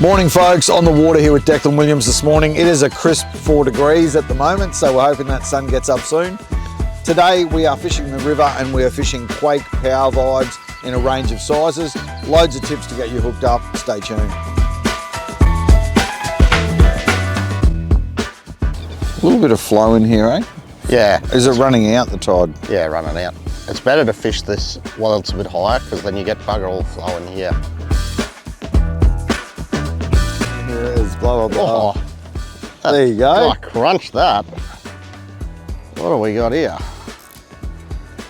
Morning folks, on the water here with Declan Williams this morning. It is a crisp 4 degrees at the moment, so we're hoping that sun gets up soon. Today we are fishing the river and we are fishing Quake Power Vibes in a range of sizes. Loads of tips to get you hooked up. Stay tuned. A little bit of flow in here, eh? Yeah. Is it running out, the tide? Yeah, running out. It's better to fish this while it's a bit higher because then you get bugger all flow in here. Here it is, blah, blah, blah. Oh, there you go. I crunched that. What do we got here?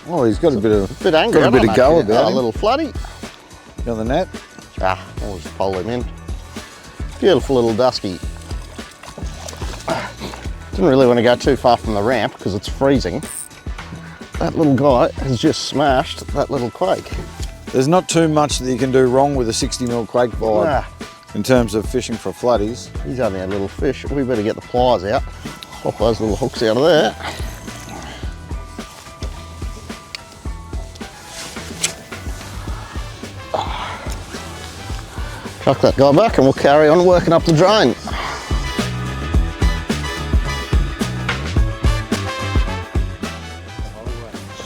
Oh, he's got a bit of angry. got a bit of go about him. A little floody. Got the net? Ah, I'll just pull him in. Beautiful little dusky. Didn't really want to go too far from the ramp because it's freezing. That little guy has just smashed that little quake. There's not too much that you can do wrong with a 60mm Quake Vibe in terms of fishing for flatties. He's only a little fish. We better get the pliers out. Pop those little hooks out of there. Chuck that guy back and we'll carry on working up the drain.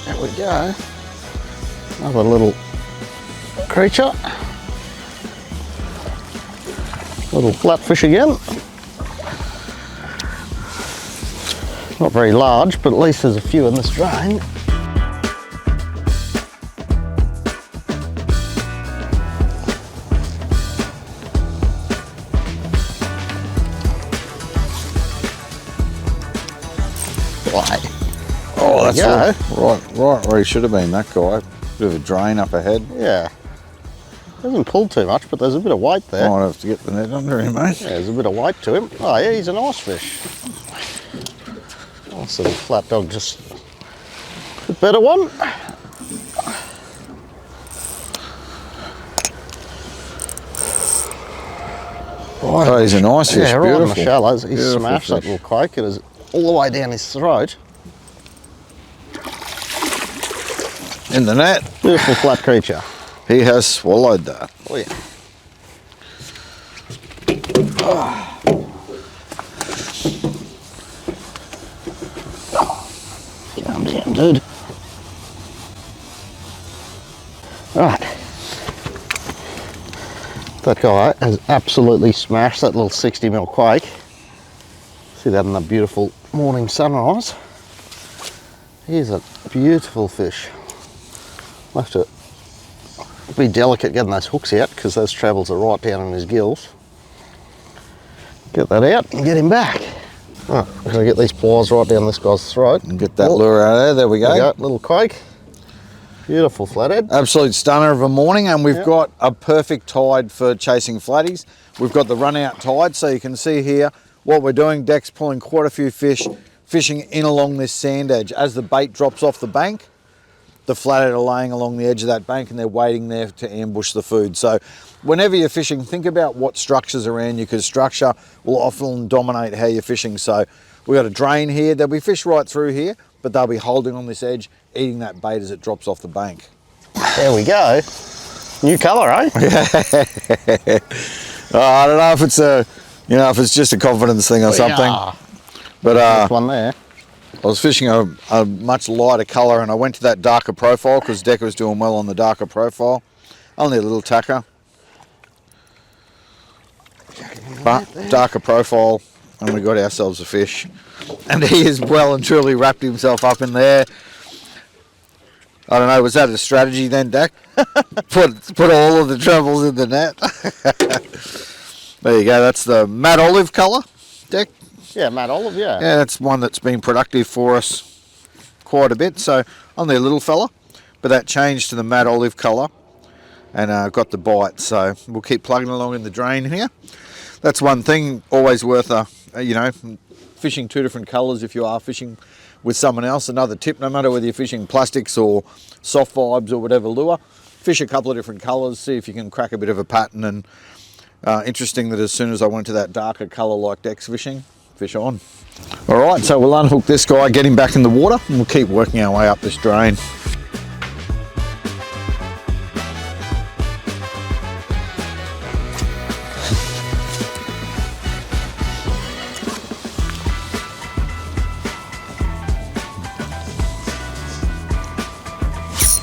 There we go. Another little creature. Little flatfish again. Not very large, but at least there's a few in this drain. Oh, that's right where he should have been, that guy. Bit of a drain up ahead. Yeah. Doesn't pull too much, but there's a bit of weight there. Might have to get the net under him, mate. Yeah, there's a bit of weight to him. Oh yeah, he's a nice fish. Nice little flat dog, just a better one. Oh, he's a nice fish, yeah, right beautiful. in the shallows. He smashed that fish. little quake. It is all the way down his throat. In the net. Beautiful flat creature. He has swallowed that. Oh yeah. Calm down, dude. Right. That guy has absolutely smashed that little 60mm quake. See that in the beautiful morning sunrise. He's a beautiful fish. I'll have to be delicate getting those hooks out because those trebles are right down in his gills. Get that out and get him back. Oh, I'm going to get these pliers right down this guy's throat. And get that lure out of there. There we go. There we go. Little quake. Beautiful flathead. Absolute stunner of a morning, and we've got a perfect tide for chasing flatties. We've got the run out tide, so you can see here what we're doing. Deck's pulling quite a few fish, fishing in along this sand edge. As the bait drops off the bank, the flathead are laying along the edge of that bank and they're waiting there to ambush the food. So whenever you're fishing, think about what structures around you, because structure will often dominate how you're fishing. So we've got a drain here. There'll be fish right through here, but they'll be holding on this edge, eating that bait as it drops off the bank. There we go. New colour, eh? I don't know if it's if it's just a confidence thing or something. Yeah. But one there. I was fishing a much lighter colour and I went to that darker profile because Decker was doing well on the darker profile. Only a little tacker. But darker profile, and we got ourselves a fish. And he has well and truly wrapped himself up in there. I don't know, was that a strategy then, Dak? put all of the trebles in the net. There you go, that's the matte olive colour, Dak. Yeah, matte olive, yeah. Yeah, that's one that's been productive for us quite a bit. So only a little fella, but that changed to the matte olive colour and got the bite. So we'll keep plugging along in the drain here. That's one thing, always worth fishing two different colours if you are fishing with someone else. Another tip, no matter whether you're fishing plastics or soft vibes or whatever lure, fish a couple of different colours, see if you can crack a bit of a pattern. And interesting that as soon as I went to that darker colour like Dex fishing, fish on. All right, so we'll unhook this guy, get him back in the water, and we'll keep working our way up this drain.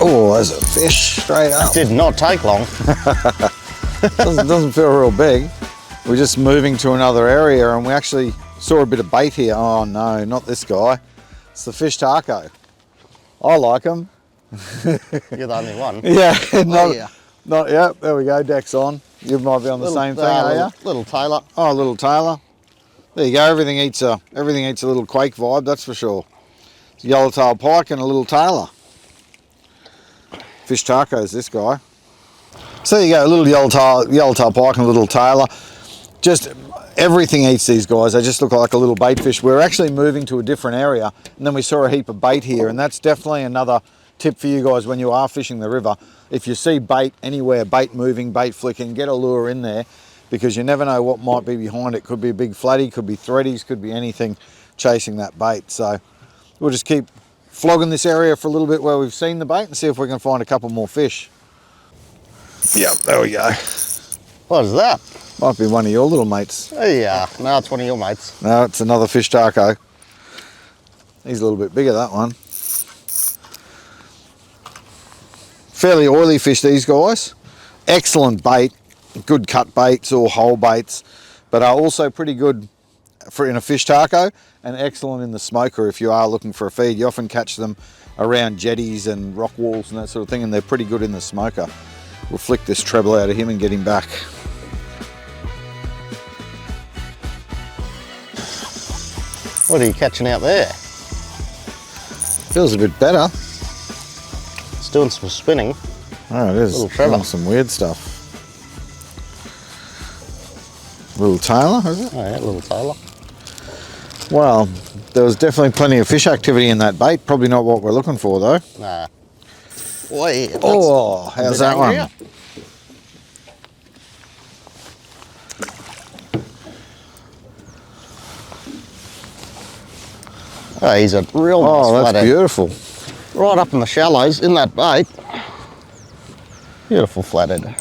Oh, there's a fish straight up. Did not take long. doesn't feel real big. We're just moving to another area and we actually saw a bit of bait here. Oh no, not this guy. It's the fish taco. I like them. You're the only one. Yeah, yeah. Not yet. There we go, deck's on. You might be on the same thing, are you? Little Taylor. Oh, little Taylor. There you go, everything eats a little Quake vibe, that's for sure. It's a yellowtail pike and a little Taylor. Fish tacos, this guy. So there you go, a little yellowtail pike and a little Taylor. Just everything eats these guys. They just look like a little bait fish. We're actually moving to a different area and then we saw a heap of bait here, and that's definitely another tip for you guys when you are fishing the river. If you see bait anywhere, bait moving, bait flicking, get a lure in there because you never know what might be behind it. Could be a big flatty, could be threadies, could be anything chasing that bait. So we'll just keep flogging this area for a little bit where we've seen the bait and see if we can find a couple more fish. Yep, there we go. What is that? Might be one of your little mates. Yeah, no, it's one of your mates. No, it's another fish taco. He's a little bit bigger, that one. Fairly oily fish, these guys. Excellent bait, good cut baits or whole baits, but are also pretty good in a fish taco and excellent in the smoker if you are looking for a feed. You often catch them around jetties and rock walls and that sort of thing, and they're pretty good in the smoker. We'll flick this treble out of him and get him back. What are you catching out there? Feels a bit better. It's doing some spinning. Oh, it is. Little treble. Doing some weird stuff. Little Taylor, is it? Oh yeah, little Taylor. Well, there was definitely plenty of fish activity in that bait. Probably not what we're looking for though. Nah. Boy, Oh, how's that one? Oh, he's a real nice Oh, that's flathead. beautiful. Right up in the shallows in that bait. Beautiful flathead.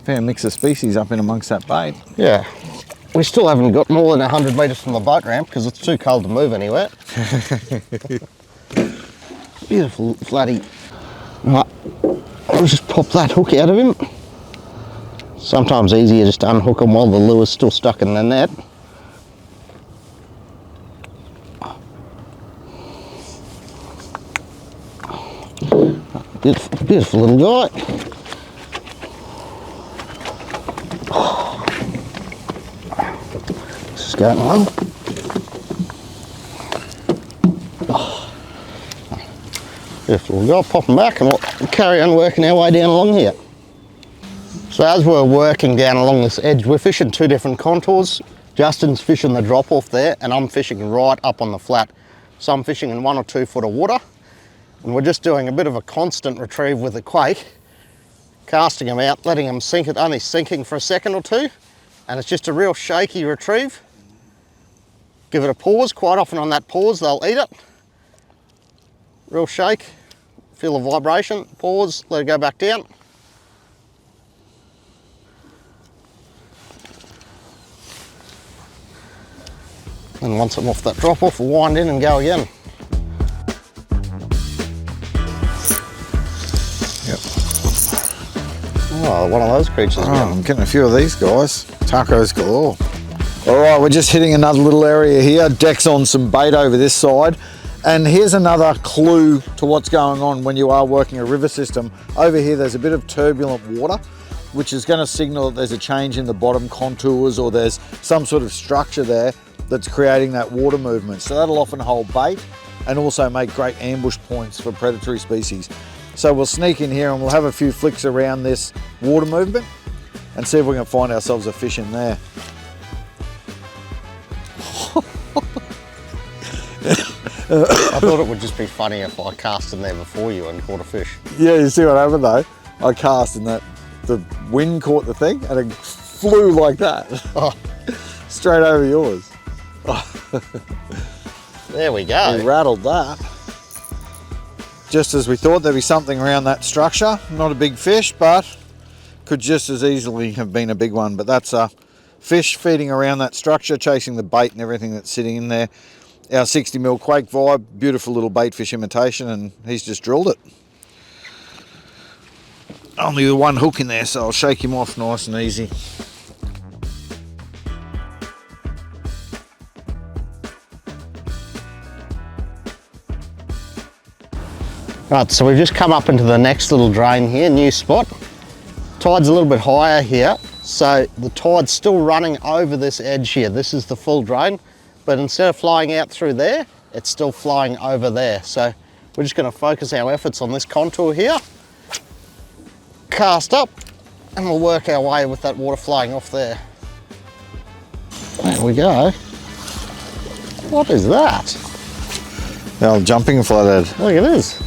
Fair mix of species up in amongst that bait. Yeah. We still haven't got more than 100 metres from the boat ramp because it's too cold to move anywhere. Beautiful flatty. Right, I'll just pop that hook out of him. Sometimes easier just to unhook them while the lure's still stuck in the net. Beautiful, beautiful little guy. This is going along. Beautiful little guy. Pop him back and we'll carry on working our way down along here. So as we're working down along this edge, we're fishing two different contours. Justin's fishing the drop off there and I'm fishing right up on the flat. So I'm fishing in 1 or 2 foot of water. And we're just doing a bit of a constant retrieve with the Quake, casting them out, letting them sink it, only sinking for a second or two, and it's just a real shaky retrieve. Give it a pause, quite often on that pause they'll eat it. Real shake, feel the vibration, pause, let it go back down. And once I'm off that drop off, we'll wind in and go again. Oh, one of those creatures. Oh, I'm getting a few of these guys. Tacos galore. All right, we're just hitting another little area here. Deck's on some bait over this side. And here's another clue to what's going on when you are working a river system. Over here, there's a bit of turbulent water, which is going to signal that there's a change in the bottom contours or there's some sort of structure there that's creating that water movement. So that'll often hold bait and also make great ambush points for predatory species. So we'll sneak in here and we'll have a few flicks around this water movement and see if we can find ourselves a fish in there. I thought it would just be funny if I cast in there before you and caught a fish. Yeah, you see what happened though? I cast and the wind caught the thing and it flew like that. Oh. Straight over yours. There we go. We rattled that. Just as we thought, there'd be something around that structure. Not a big fish, but could just as easily have been a big one. But that's a fish feeding around that structure, chasing the bait and everything that's sitting in there. Our 60mm Quake Vibe, beautiful little baitfish imitation, and he's just drilled it. only the one hook in there, so I'll shake him off nice and easy. Right, so we've just come up into the next little drain here, new spot. Tide's a little bit higher here, so the tide's still running over this edge here. This is the full drain, but instead of flying out through there, it's still flying over there. So we're just going to focus our efforts on this contour here, cast up, and we'll work our way with that water flying off there. There we go. What is that? The old jumping flathead. Look at this.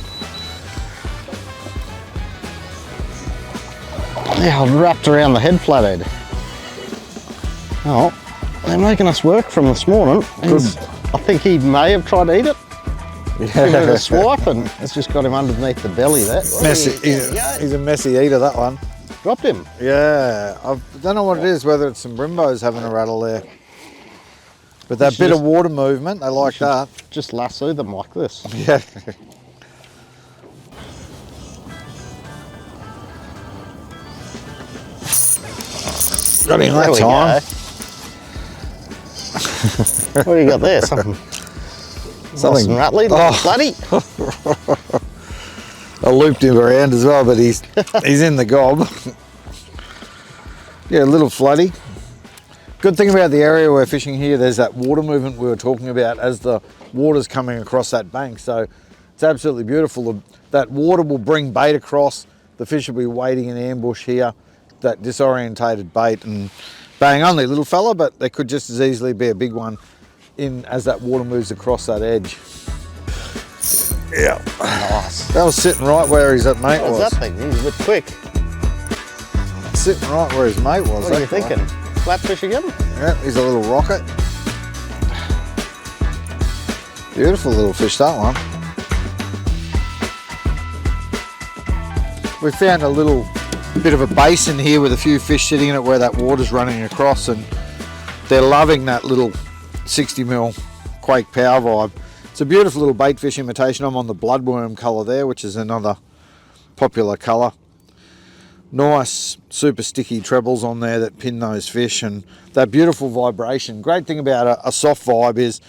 Yeah, I've wrapped around the head flathead. Oh, they're making us work from this morning. I think he may have tried to eat it. Yeah. Give it a swipe and it's just got him underneath the belly there. Messy. He's a messy eater, that one. Dropped him. Yeah, I don't know what it is, whether it's some brimbos having a rattle there. But that bit of water movement, they like that. Just lasso them like this. Yeah. Got him that time. What do you got there? Something rattly, like flatty. I looped him around as well, but he's in the gob. Yeah, a little floody. Good thing about the area we're fishing here, there's that water movement we were talking about as the water's coming across that bank. So it's absolutely beautiful. That water will bring bait across. The fish will be waiting in ambush here. That disorientated bait, and bang, only a little fella, but there could just as easily be a big one in as that water moves across that edge. Yeah. Nice. That was sitting right where his mate was. What's that thing? He's a bit quick. Sitting right where his mate was. What are you thinking? Flatfish again? Yeah, he's a little rocket. Beautiful little fish, that one. We found a little bit of a basin here with a few fish sitting in it where that water's running across, and they're loving that little 60mm Quake Power Vibe. It's a beautiful little baitfish imitation. I'm on the bloodworm colour there, which is another popular colour. Nice super sticky trebles on there that pin those fish, and that beautiful vibration. Great thing about a soft vibe is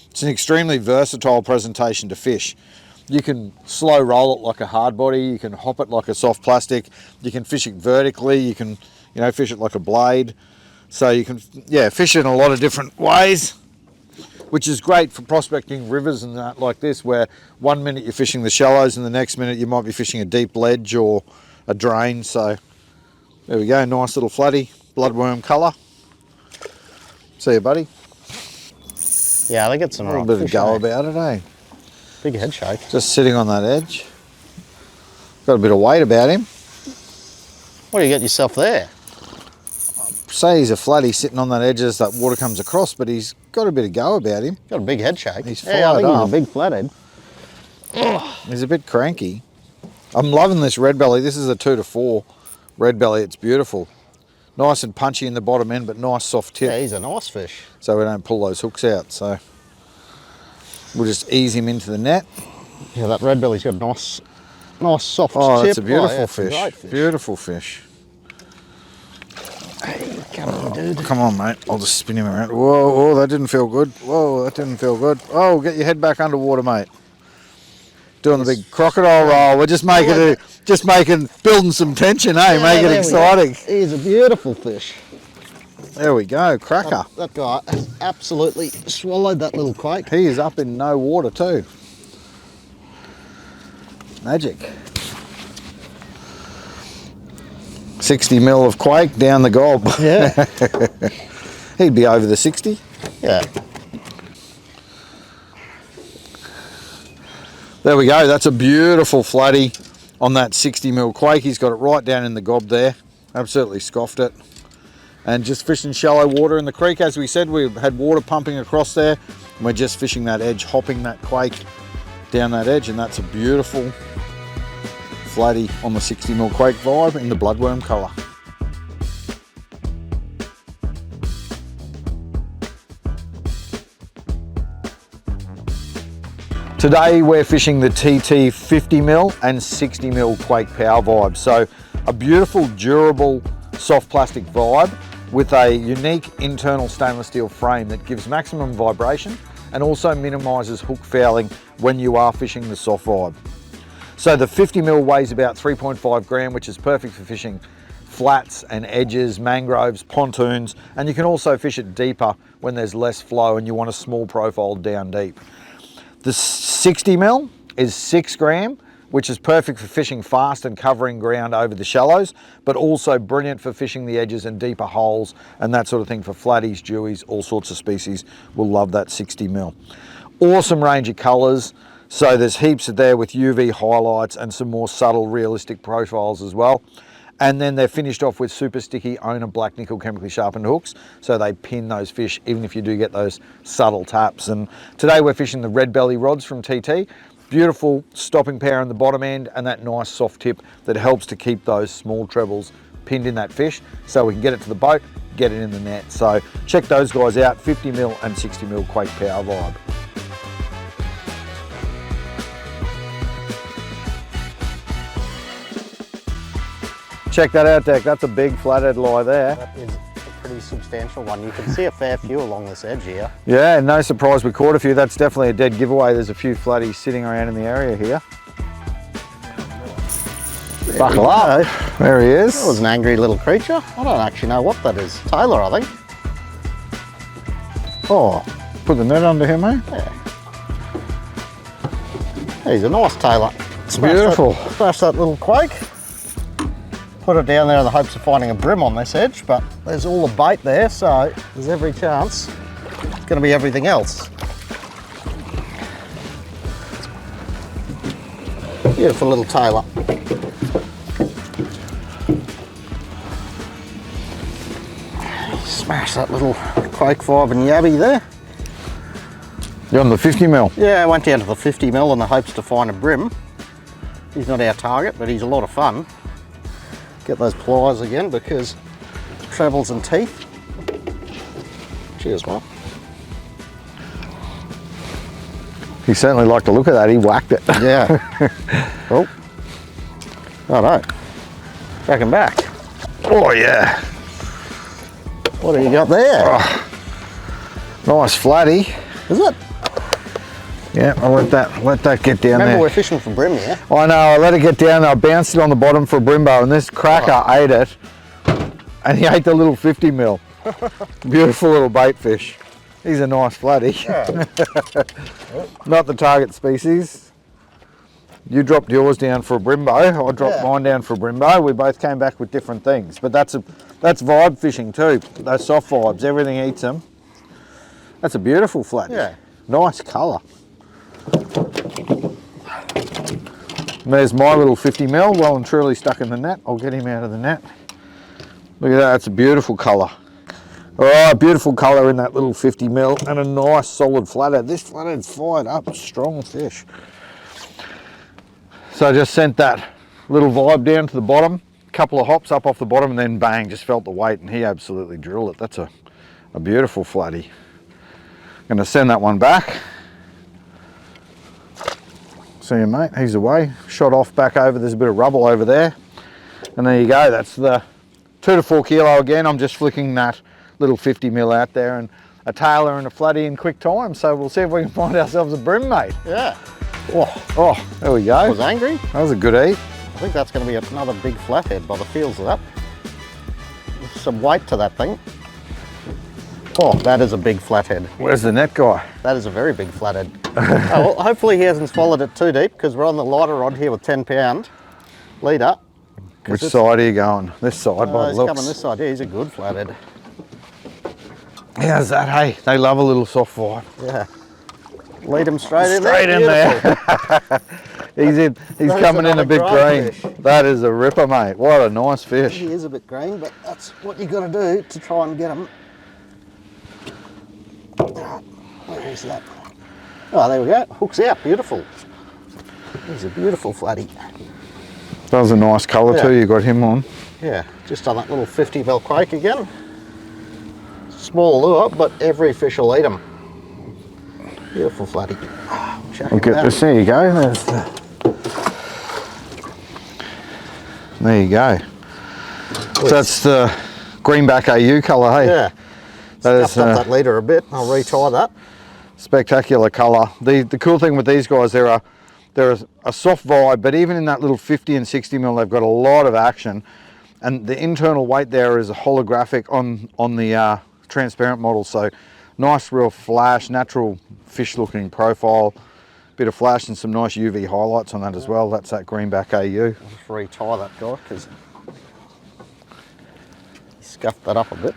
it's an extremely versatile presentation to fish. You can slow roll it like a hard body, you can hop it like a soft plastic, you can fish it vertically, you can fish it like a blade. So you can fish it in a lot of different ways, which is great for prospecting rivers and that like this, where 1 minute you're fishing the shallows and the next minute you might be fishing a deep ledge or a drain. So there we go, nice little flatty, bloodworm colour. See you, buddy. Yeah, they get some a little bit of go about it, eh? Big head shake. Just sitting on that edge. Got a bit of weight about him. What do you got yourself there? Say he's a flatty sitting on that edge as that water comes across, but he's got a bit of go about him. Got a big head shake. He's fired up. He's a big flathead. He's a bit cranky. I'm loving this red belly. This is a 2 to 4 red belly. It's beautiful. Nice and punchy in the bottom end, but nice soft tip. Yeah, he's a nice fish. So we don't pull those hooks out. So we'll just ease him into the net. Yeah, that red belly's got a nice soft tip. Oh, that's a beautiful fish. fish. Beautiful fish. Hey, come on, dude. Come on, mate. I'll just spin him around. Whoa, that didn't feel good. Whoa, that didn't feel good. Oh, get your head back underwater, mate. Doing the big crocodile roll. We're just building some tension, eh? Yeah, Make it exciting. He's a beautiful fish. There we go, cracker. That guy has absolutely swallowed that little quake. He is up in no water too. Magic. 60mm of quake down the gob. Yeah. He'd be over the 60. Yeah. There we go, that's a beautiful flatty on that 60mm quake. He's got it right down in the gob there. Absolutely scoffed it. And just fishing shallow water in the creek. As we said, we had water pumping across there. And we're just fishing that edge, hopping that quake down that edge, and that's a beautiful flatty on the 60mm Quake Vibe in the bloodworm colour. Today we're fishing the TT 50mm and 60mm Quake Power Vibe. So a beautiful, durable, soft plastic vibe with a unique internal stainless steel frame that gives maximum vibration and also minimises hook fouling when you are fishing the soft vibe. So the 50mm weighs about 3.5 gram, which is perfect for fishing flats and edges, mangroves, pontoons, and you can also fish it deeper when there's less flow and you want a small profile down deep. The 60mm is 6 gram, which is perfect for fishing fast and covering ground over the shallows, but also brilliant for fishing the edges and deeper holes and that sort of thing for flatties, dewies, all sorts of species will love that 60mm. Awesome range of colours. So there's heaps there with UV highlights and some more subtle realistic profiles as well. And then they're finished off with super sticky Owner black nickel chemically sharpened hooks, so they pin those fish even if you do get those subtle taps. And today we're fishing the red belly rods from TT. Beautiful stopping power in the bottom end and that nice soft tip that helps to keep those small trebles pinned in that fish so we can get it to the boat, get it in the net. So check those guys out, 50mm and 60mm Quake Power Vibe. Check that out, Deck. That's a big flathead lie there. That is a pretty substantial one. You can see a fair few along this edge here. Yeah, no surprise we caught a few. That's definitely a dead giveaway. There's a few flatties sitting around in the area here. Buckle up. There he is. That was an angry little creature. I don't actually know what that is. Taylor, I think. Oh, put the net under him, eh? Yeah. He's a nice Taylor. Beautiful. Smash that little quake. Put it down there in the hopes of finding a bream on this edge, but there's all the bait there, so there's every chance it's going to be everything else. Beautiful little Taylor. Smash that little Quake Vibe and Yabby there. You're on the 50mm? Yeah, I went down to the 50mm in the hopes to find a bream. He's not our target, but he's a lot of fun. Get those pliers again because trebles and teeth. Cheers, mate. He certainly liked the look of that. He whacked it. Yeah. Oh. Oh no. Back and back. Oh yeah. What do you got there? Oh, nice flatty. Is it? Yeah, I'll let that get down Remember there. we're fishing for bream here. I know, I let it get down there. I bounced it on the bottom for a brimbo and this cracker ate it. And he ate the little 50mm. Beautiful little bait fish. He's a nice flatty. Yeah. Not the target species. You dropped yours down for a brimbo. I dropped mine down for a brimbo. We both came back with different things. But that's vibe fishing too. Those soft vibes, everything eats them. That's a beautiful flatty. Yeah. Nice colour. And there's my little 50mm, well and truly stuck in the net. I'll get him out of the net. Look at that, that's a beautiful colour. Oh, beautiful colour in that little 50mm and a nice solid flathead. This flathead's fired up, strong fish. So I just sent that little vibe down to the bottom, a couple of hops up off the bottom and then bang, just felt the weight and he absolutely drilled it. That's a beautiful flatty. Gonna send that one back. See you, mate, he's away. Shot off back over, there's a bit of rubble over there. And there you go, that's the 2 to 4 kilo again. I'm just flicking that little 50mm out there and a tailer and a flatty in quick time. So we'll see if we can find ourselves a bream, mate. Yeah. Oh, there we go. I was angry. That was a good eat. I think that's going to be another big flathead by the feels of that. There's some weight to that thing. Oh, that is a big flathead. Where's the net guy? That is a very big flathead. Oh, well, hopefully he hasn't swallowed it too deep because we're on the lighter rod here with 10-pound leader. Which side are you going? This side by the he's looks. coming this side. Yeah, he's a good flathead. How's that, hey? They love a little soft vibe. Yeah. Lead him straight in there. Straight in there. He's coming in a bit green. Fish. That is a ripper, mate. What a nice fish. He is a bit green, but that's what you got to do to try and get him. Where is that? Oh, there we go. Hook's out. Beautiful. He's a beautiful flatty. That was a nice colour too. You got him on. Yeah, just on that little 50mm quake again. Small lure, but every fish will eat them. Beautiful flatty. We'll get this. There you go. There you go. So that's the greenback AU colour, hey? Yeah. That Scuffed up that leader a bit. I'll retie that. Spectacular colour. The cool thing with these guys, they're a soft vibe, but even in that little 50 and 60 mil, they've got a lot of action. And the internal weight there is a holographic on the transparent model. So nice real flash, natural fish looking profile. Bit of flash and some nice UV highlights on that as well. That's that greenback AU. I'll just retie that guy because he scuffed that up a bit.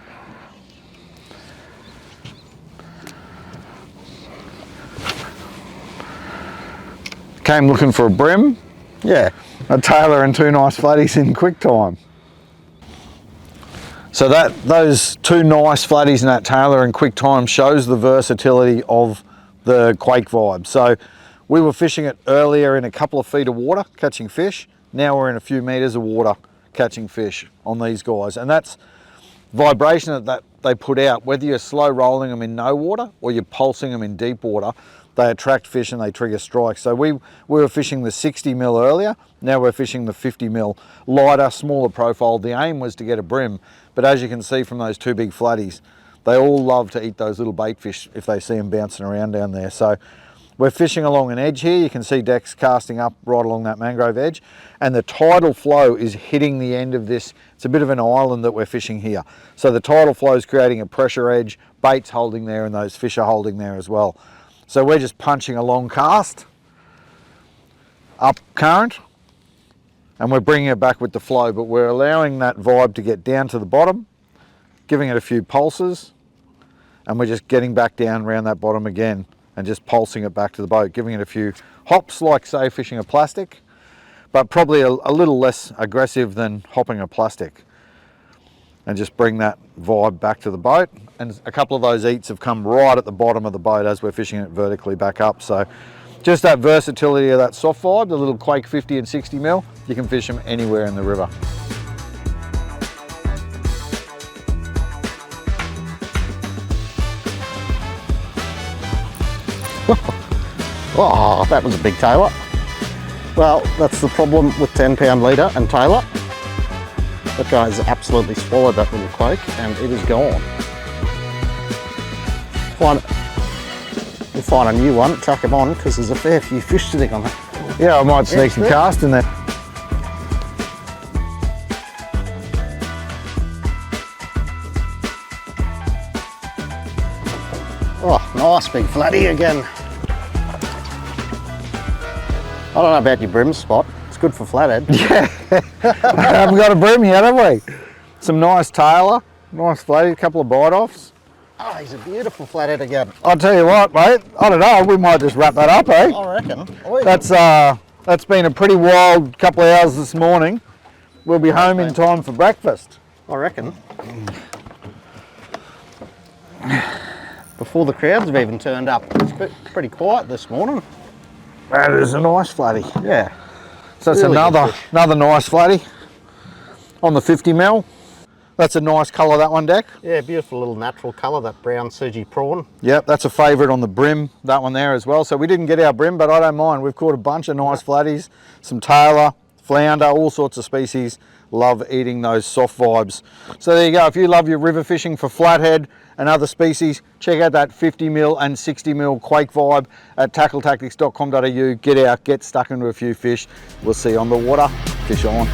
Came looking for a bream. Yeah. A tailor and two nice flatties in quick time. So those two nice flatties and that tailor in quick time shows the versatility of the Quake Vibe. So we were fishing it earlier in a couple of feet of water, catching fish. Now we're in a few meters of water, catching fish on these guys. And that's vibration that they put out, whether you're slow rolling them in no water or you're pulsing them in deep water, they attract fish and they trigger strikes. So we were fishing the 60 mil earlier, now we're fishing the 50 mil, lighter, smaller profile. The aim was to get a bream, but as you can see from those two big flatties, they all love to eat those little baitfish if they see them bouncing around down there. So we're fishing along an edge here. You can see decks casting up right along that mangrove edge, and the tidal flow is hitting the end of this. It's a bit of an island that we're fishing here. So the tidal flow is creating a pressure edge, bait's holding there, and those fish are holding there as well. So we're just punching a long cast up current, and we're bringing it back with the flow, but we're allowing that vibe to get down to the bottom, giving it a few pulses, and we're just getting back down around that bottom again and just pulsing it back to the boat, giving it a few hops like, say, fishing a plastic, but probably a little less aggressive than hopping a plastic, and just bring that vibe back to the boat. And a couple of those eats have come right at the bottom of the boat as we're fishing it vertically back up. So just that versatility of that soft vibe, the little Quake 50 and 60 mil, you can fish them anywhere in the river. Oh, that was a big tailor. Well, that's the problem with 10-pound leader and tailor. That guy's absolutely swallowed that little quake and it is gone. We'll find a new one, chuck him on, because there's a fair few fish sitting on it. Yeah, I might sneak some cast in there. Oh, nice big flatty again. I don't know about your bream spot. It's good for flathead. Yeah, I haven't got a bream yet, have we? Some nice tailor, nice flatty, a couple of bite offs. Oh, he's a beautiful flathead again. I'll tell you what, mate, I don't know, we might just wrap that up, eh? I reckon. That's been a pretty wild couple of hours this morning. We'll be home in time for breakfast. I reckon. Before the crowds have even turned up. It's pretty quiet this morning. That is a nice flatty. Yeah. So that's Really another nice flatty on the 50 mil. That's a nice colour, that one, Deck. Yeah, beautiful little natural colour, that brown Suji prawn. Yep, that's a favourite on the bream, that one there as well. So we didn't get our bream, but I don't mind. We've caught a bunch of nice flatties, some tailor, flounder, all sorts of species. Love eating those soft vibes. So there you go. If you love your river fishing for flathead and other species, check out that 50 mil and 60 mil Quake Vibe at tackletactics.com.au. Get out, get stuck into a few fish. We'll see you on the water. Fish on.